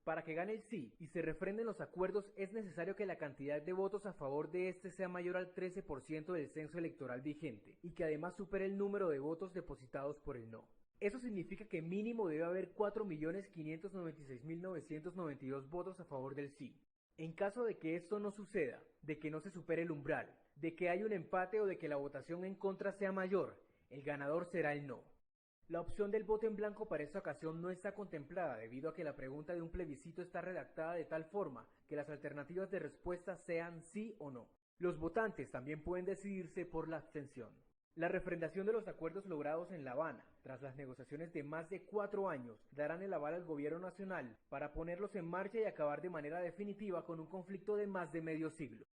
Para que gane el sí y se refrenden los acuerdos es necesario que la cantidad de votos a favor de este sea mayor al 13% del censo electoral vigente y que además supere el número de votos depositados por el no. Eso significa que mínimo debe haber 4.596.992 votos a favor del sí. En caso de que esto no suceda, de que no se supere el umbral, de que haya un empate o de que la votación en contra sea mayor, el ganador será el no. La opción del voto en blanco para esta ocasión no está contemplada debido a que la pregunta de un plebiscito está redactada de tal forma que las alternativas de respuesta sean sí o no. Los votantes también pueden decidirse por la abstención. La refrendación de los acuerdos logrados en La Habana, tras las negociaciones de más de 4 años, darán el aval al gobierno nacional para ponerlos en marcha y acabar de manera definitiva con un conflicto de más de medio siglo.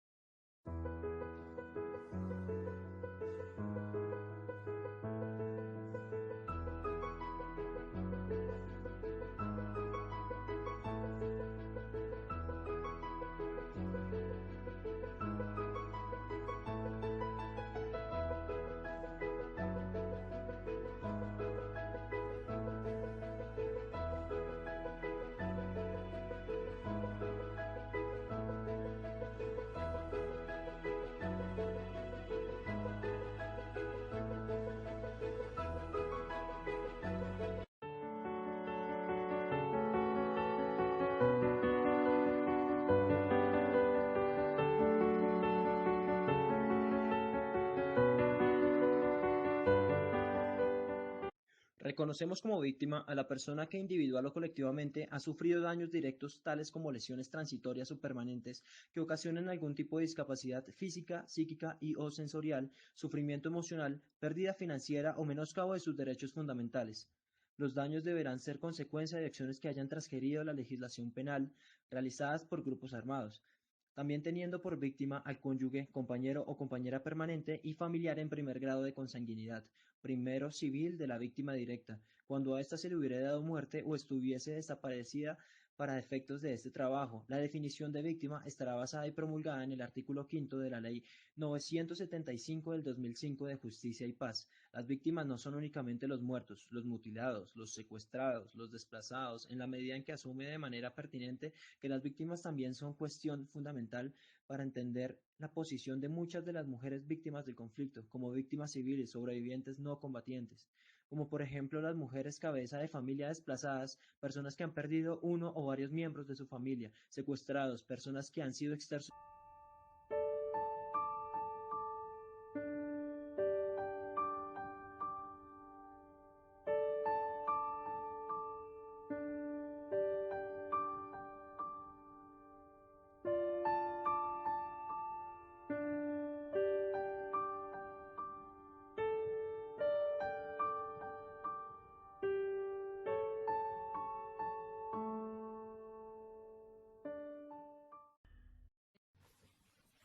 Reconocemos como víctima a la persona que individual o colectivamente ha sufrido daños directos tales como lesiones transitorias o permanentes que ocasionan algún tipo de discapacidad física, psíquica y o sensorial, sufrimiento emocional, pérdida financiera o menoscabo de sus derechos fundamentales. Los daños deberán ser consecuencia de acciones que hayan transgredido la legislación penal realizadas por grupos armados, también teniendo por víctima al cónyuge, compañero o compañera permanente y familiar en primer grado de consanguinidad, primero civil de la víctima directa, cuando a ésta se le hubiera dado muerte o estuviese desaparecida para efectos de este trabajo. La definición de víctima estará basada y promulgada en el artículo 5 de la Ley 975 del 2005 de Justicia y Paz. Las víctimas no son únicamente los muertos, los mutilados, los secuestrados, los desplazados, en la medida en que asume de manera pertinente que las víctimas también son cuestión fundamental para entender la posición de muchas de las mujeres víctimas del conflicto, como víctimas civiles, sobrevivientes no combatientes, como por ejemplo las mujeres cabeza de familia desplazadas, personas que han perdido uno o varios miembros de su familia, secuestrados, personas que han sido extorsionadas.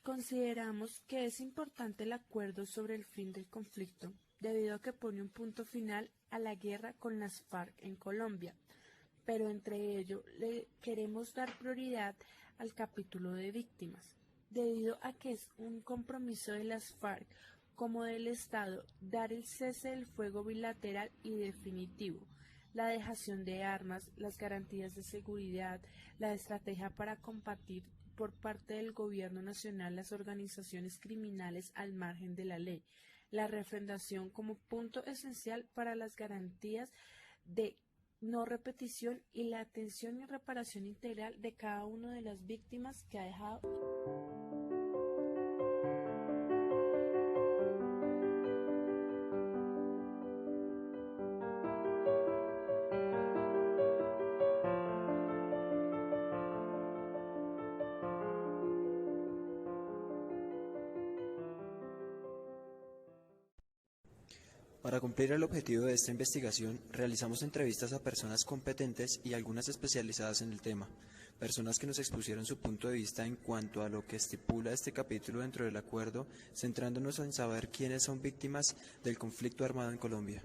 Consideramos que es importante el acuerdo sobre el fin del conflicto, debido a que pone un punto final a la guerra con las FARC en Colombia, pero entre ello le queremos dar prioridad al capítulo de víctimas, debido a que es un compromiso de las FARC como del Estado dar el cese del fuego bilateral y definitivo, la dejación de armas, las garantías de seguridad, la estrategia para combatir por parte del Gobierno Nacional las organizaciones criminales al margen de la ley, la refrendación como punto esencial para las garantías de no repetición y la atención y reparación integral de cada una de las víctimas que ha dejado. Para cumplir el objetivo de esta investigación, realizamos entrevistas a personas competentes y algunas especializadas en el tema, personas que nos expusieron su punto de vista en cuanto a lo que estipula este capítulo dentro del acuerdo, centrándonos en saber quiénes son víctimas del conflicto armado en Colombia.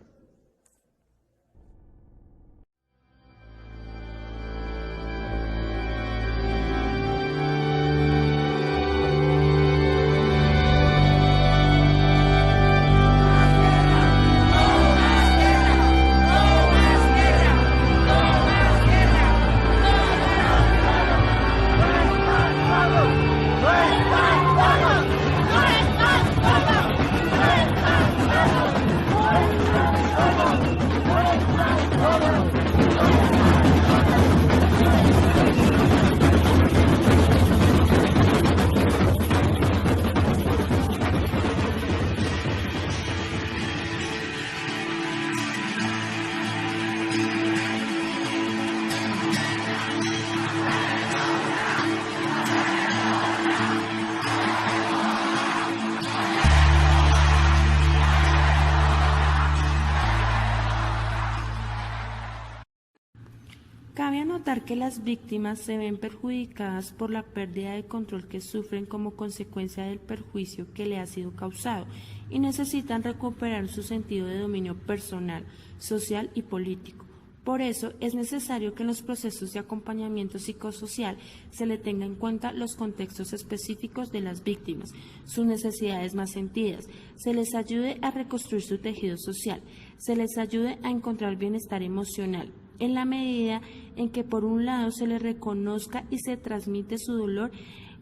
Cabe anotar que las víctimas se ven perjudicadas por la pérdida de control que sufren como consecuencia del perjuicio que le ha sido causado y necesitan recuperar su sentido de dominio personal, social y político. Por eso es necesario que en los procesos de acompañamiento psicosocial se le tenga en cuenta los contextos específicos de las víctimas, sus necesidades más sentidas, se les ayude a reconstruir su tejido social, se les ayude a encontrar bienestar emocional, en la medida en que por un lado se les reconozca y se transmite su dolor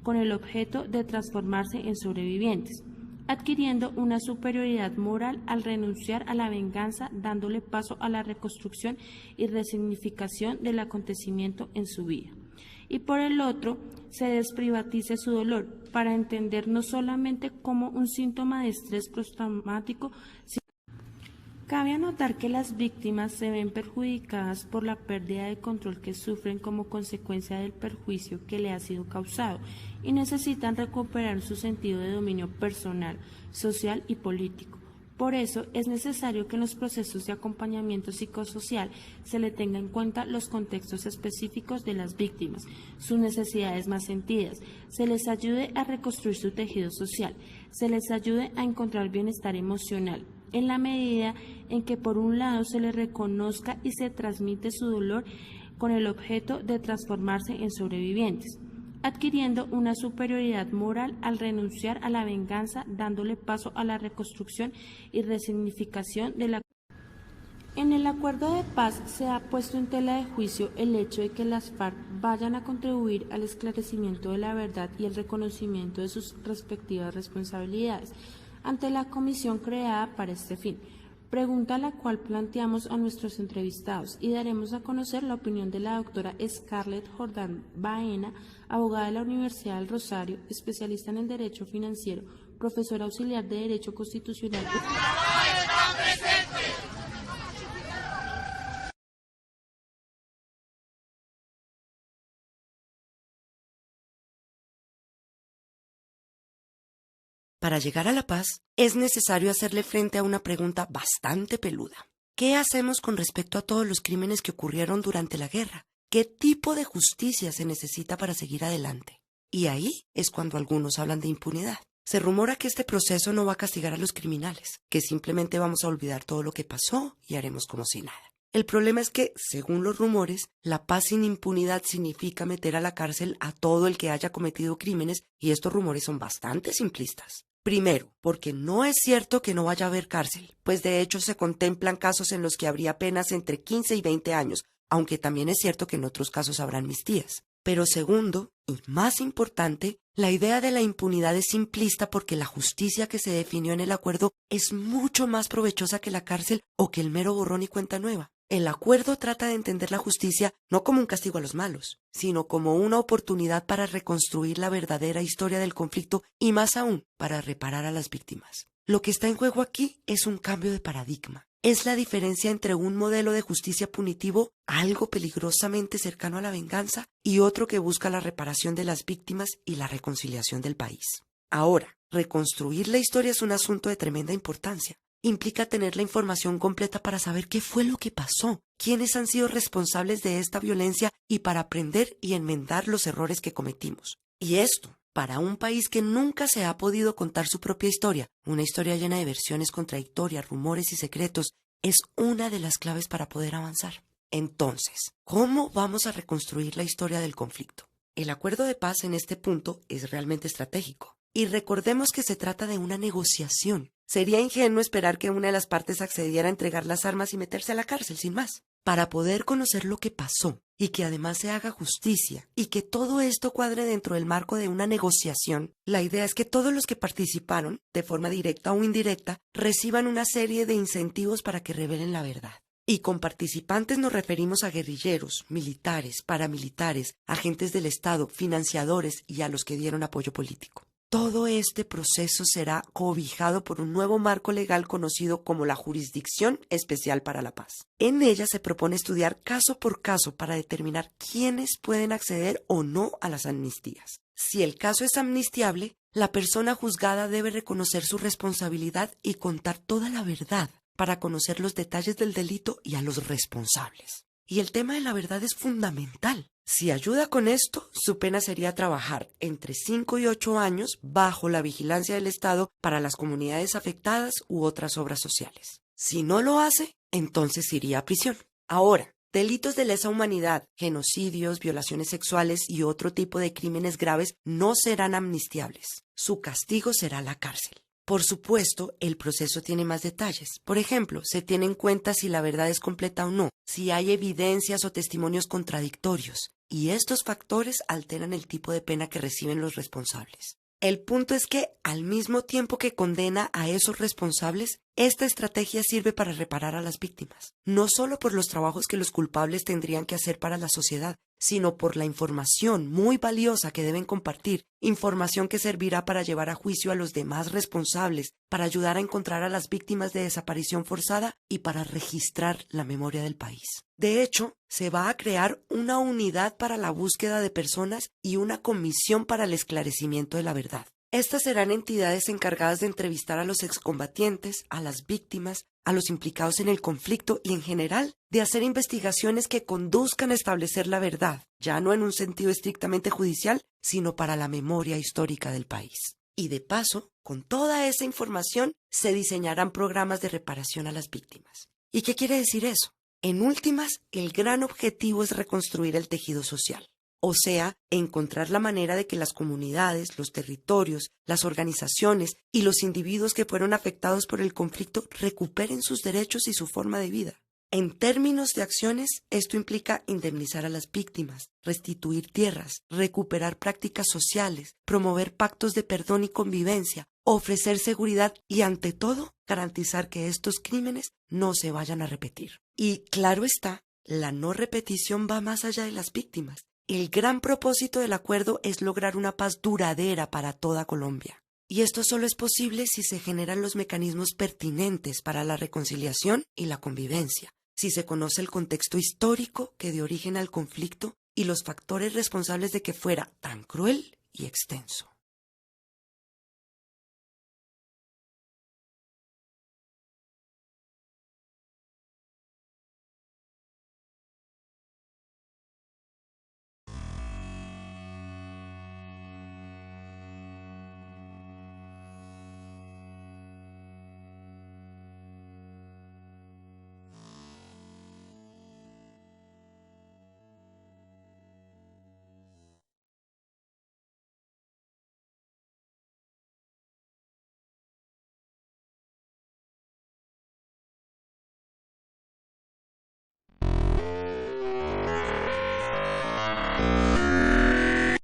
con el objeto de transformarse en sobrevivientes, adquiriendo una superioridad moral al renunciar a la venganza, dándole paso a la reconstrucción y resignificación del acontecimiento en su vida. Y por el otro, se desprivatice su dolor para entender no solamente como un síntoma de estrés postraumático, Cabe anotar que las víctimas se ven perjudicadas por la pérdida de control que sufren como consecuencia del perjuicio que le ha sido causado y necesitan recuperar su sentido de dominio personal, social y político. Por eso es necesario que en los procesos de acompañamiento psicosocial se le tenga en cuenta los contextos específicos de las víctimas, sus necesidades más sentidas, se les ayude a reconstruir su tejido social, se les ayude a encontrar bienestar emocional, en la medida en que por un lado se le reconozca y se transmite su dolor con el objeto de transformarse en sobrevivientes, adquiriendo una superioridad moral al renunciar a la venganza, dándole paso a la reconstrucción y resignificación de la. En el acuerdo de paz se ha puesto en tela de juicio el hecho de que las FARC vayan a contribuir al esclarecimiento de la verdad y el reconocimiento de sus respectivas responsabilidades ante la comisión creada para este fin, pregunta a la cual planteamos a nuestros entrevistados y daremos a conocer la opinión de la doctora Scarlett Jordán Baena, abogada de la Universidad del Rosario, especialista en el Derecho Financiero, profesora auxiliar de Derecho Constitucional. Para llegar a la paz, es necesario hacerle frente a una pregunta bastante peluda. ¿Qué hacemos con respecto a todos los crímenes que ocurrieron durante la guerra? ¿Qué tipo de justicia se necesita para seguir adelante? Y ahí es cuando algunos hablan de impunidad. Se rumora que este proceso no va a castigar a los criminales, que simplemente vamos a olvidar todo lo que pasó y haremos como si nada. El problema es que, según los rumores, la paz sin impunidad significa meter a la cárcel a todo el que haya cometido crímenes, y estos rumores son bastante simplistas. Primero, porque no es cierto que no vaya a haber cárcel, pues de hecho se contemplan casos en los que habría penas entre 15 y 20 años, aunque también es cierto que en otros casos habrá amnistías. Pero segundo, y más importante, la idea de la impunidad es simplista porque la justicia que se definió en el acuerdo es mucho más provechosa que la cárcel o que el mero borrón y cuenta nueva. El acuerdo trata de entender la justicia no como un castigo a los malos, sino como una oportunidad para reconstruir la verdadera historia del conflicto y más aún, para reparar a las víctimas. Lo que está en juego aquí es un cambio de paradigma. Es la diferencia entre un modelo de justicia punitivo, algo peligrosamente cercano a la venganza, y otro que busca la reparación de las víctimas y la reconciliación del país. Ahora, reconstruir la historia es un asunto de tremenda importancia. Implica tener la información completa para saber qué fue lo que pasó, quiénes han sido responsables de esta violencia y para aprender y enmendar los errores que cometimos. Y esto, para un país que nunca se ha podido contar su propia historia, una historia llena de versiones contradictorias, rumores y secretos, es una de las claves para poder avanzar. Entonces, ¿cómo vamos a reconstruir la historia del conflicto? El acuerdo de paz en este punto es realmente estratégico. Y recordemos que se trata de una negociación. Sería ingenuo esperar que una de las partes accediera a entregar las armas y meterse a la cárcel, sin más. Para poder conocer lo que pasó y que además se haga justicia y que todo esto cuadre dentro del marco de una negociación, la idea es que todos los que participaron, de forma directa o indirecta, reciban una serie de incentivos para que revelen la verdad. Y con participantes nos referimos a guerrilleros, militares, paramilitares, agentes del Estado, financiadores y a los que dieron apoyo político. Todo este proceso será cobijado por un nuevo marco legal conocido como la Jurisdicción Especial para la Paz. En ella se propone estudiar caso por caso para determinar quiénes pueden acceder o no a las amnistías. Si el caso es amnistiable, la persona juzgada debe reconocer su responsabilidad y contar toda la verdad para conocer los detalles del delito y a los responsables. Y el tema de la verdad es fundamental. Si ayuda con esto, su pena sería trabajar entre 5 y 8 años bajo la vigilancia del Estado para las comunidades afectadas u otras obras sociales. Si no lo hace, entonces iría a prisión. Ahora, delitos de lesa humanidad, genocidios, violaciones sexuales y otro tipo de crímenes graves no serán amnistiables. Su castigo será la cárcel. Por supuesto, el proceso tiene más detalles. Por ejemplo, se tiene en cuenta si la verdad es completa o no, si hay evidencias o testimonios contradictorios, y estos factores alteran el tipo de pena que reciben los responsables. El punto es que, al mismo tiempo que condena a esos responsables, esta estrategia sirve para reparar a las víctimas, no solo por los trabajos que los culpables tendrían que hacer para la sociedad, sino por la información muy valiosa que deben compartir, información que servirá para llevar a juicio a los demás responsables, para ayudar a encontrar a las víctimas de desaparición forzada y para registrar la memoria del país. De hecho, se va a crear una unidad para la búsqueda de personas y una comisión para el esclarecimiento de la verdad. Estas serán entidades encargadas de entrevistar a los excombatientes, a las víctimas, a los implicados en el conflicto y, en general, de hacer investigaciones que conduzcan a establecer la verdad, ya no en un sentido estrictamente judicial, sino para la memoria histórica del país. Y de paso, con toda esa información, se diseñarán programas de reparación a las víctimas. ¿Y qué quiere decir eso? En últimas, el gran objetivo es reconstruir el tejido social. O sea, encontrar la manera de que las comunidades, los territorios, las organizaciones y los individuos que fueron afectados por el conflicto recuperen sus derechos y su forma de vida. En términos de acciones, esto implica indemnizar a las víctimas, restituir tierras, recuperar prácticas sociales, promover pactos de perdón y convivencia, ofrecer seguridad y, ante todo, garantizar que estos crímenes no se vayan a repetir. Y, claro está, la no repetición va más allá de las víctimas. El gran propósito del acuerdo es lograr una paz duradera para toda Colombia. Y esto solo es posible si se generan los mecanismos pertinentes para la reconciliación y la convivencia, si se conoce el contexto histórico que dio origen al conflicto y los factores responsables de que fuera tan cruel y extenso.